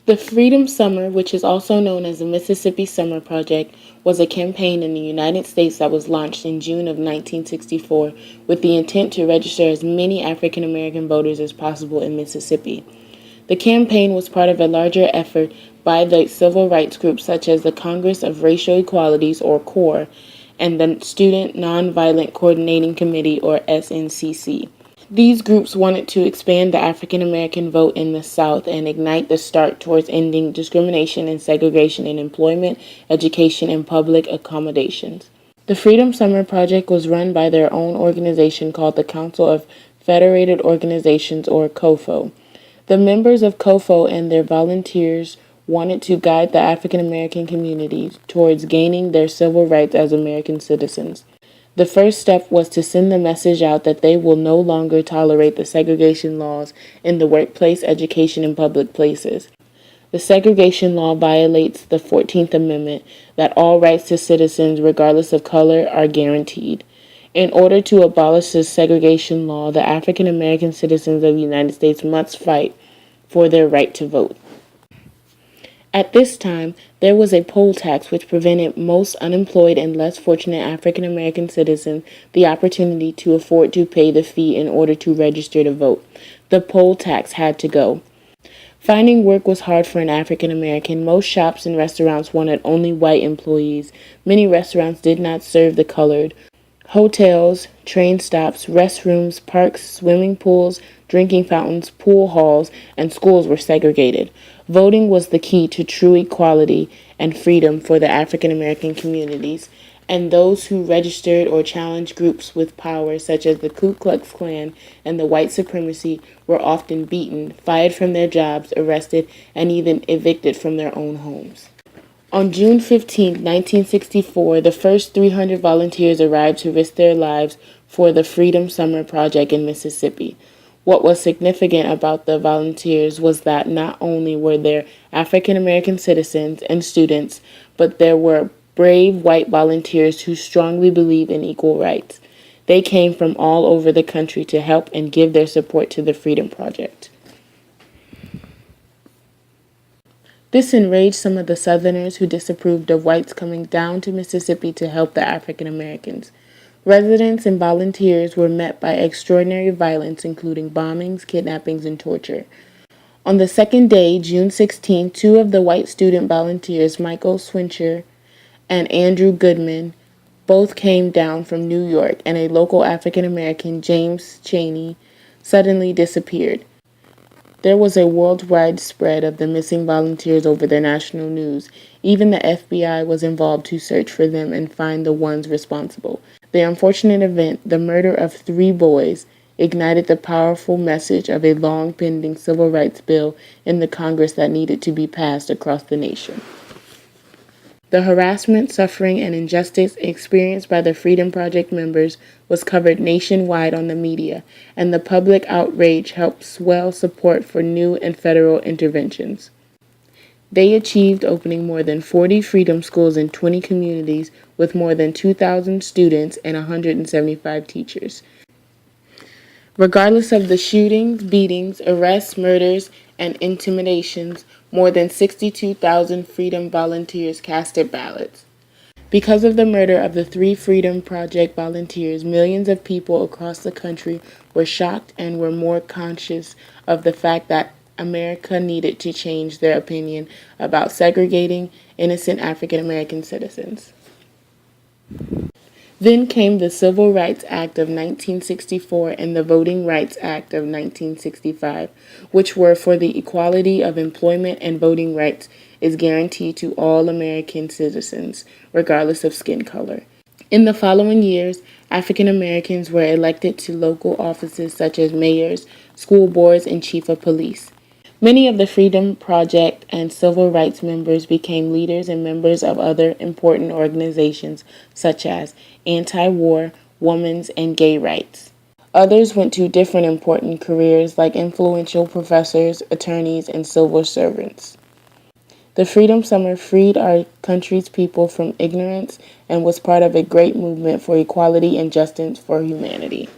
The Freedom Summer, which is also known as the Mississippi Summer Project, was a campaign in the United States that was launched in June of 1964 with the intent to register as many African American voters as possible in Mississippi. The campaign was part of a larger effort by the civil rights groups such as the Congress of Racial Equalities, or CORE, and the Student Nonviolent Coordinating Committee, or SNCC. These groups wanted to expand the African American vote in the South and ignite the start towards ending discrimination and segregation in employment, education, and public accommodations. The Freedom Summer Project was run by their own organization called the Council of Federated Organizations, or COFO. The members of COFO and their volunteers wanted to guide the African American community towards gaining their civil rights as American citizens. The first step was to send the message out that they will no longer tolerate the segregation laws in the workplace, education, and public places. The segregation law violates the 14th Amendment that all rights to citizens, regardless of color, are guaranteed. In order to abolish the segregation law, the African American citizens of the United States must fight for their right to vote. At this time, there was a poll tax which prevented most unemployed and less fortunate African American citizens the opportunity to afford to pay the fee in order to register to vote. The poll tax had to go. Finding work was hard for an African American. Most shops and restaurants wanted only white employees. Many restaurants did not serve the colored. Hotels, train stops, restrooms, parks, swimming pools, drinking fountains, pool halls, and schools were segregated. Voting was the key to true equality and freedom for the African American communities, and those who registered or challenged groups with power, such as the Ku Klux Klan and the white supremacy, were often beaten, fired from their jobs, arrested, and even evicted from their own homes. On June 15, 1964, the first 300 volunteers arrived to risk their lives for the Freedom Summer Project in Mississippi. What was significant about the volunteers was that not only were there African American citizens and students, but there were brave white volunteers who strongly believe in equal rights. They came from all over the country to help and give their support to the Freedom Project. This enraged some of the Southerners who disapproved of whites coming down to Mississippi to help the African Americans. Residents and volunteers were met by extraordinary violence, including bombings, kidnappings, and torture. On the second day, June 16, two of the white student volunteers, Michael Swincher and Andrew Goodman, both came down from New York, and a local African American, James Chaney, suddenly disappeared. There was a worldwide spread of the missing volunteers over the national news. Even the FBI was involved to search for them and find the ones responsible. The unfortunate event, the murder of 3 boys, ignited the powerful message of a long-pending civil rights bill in the Congress that needed to be passed across the nation. The harassment, suffering, and injustice experienced by the Freedom Project members was covered nationwide on the media, and the public outrage helped swell support for new and federal interventions. They achieved opening more than 40 freedom schools in 20 communities with more than 2,000 students and 175 teachers. Regardless of the shootings, beatings, arrests, murders, and intimidations, more than 62,000 Freedom volunteers casted ballots. Because of the murder of the 3 Freedom Project volunteers, millions of people across the country were shocked and were more conscious of the fact that America needed to change their opinion about segregating innocent African American citizens. Then came the Civil Rights Act of 1964 and the Voting Rights Act of 1965, which were for the equality of employment and voting rights is guaranteed to all American citizens, regardless of skin color. In the following years, African Americans were elected to local offices such as mayors, school boards, and chief of police. Many of the Freedom Project and civil rights members became leaders and members of other important organizations such as anti-war, women's, and gay rights. Others went to different important careers like influential professors, attorneys, and civil servants. The Freedom Summer freed our country's people from ignorance and was part of a great movement for equality and justice for humanity.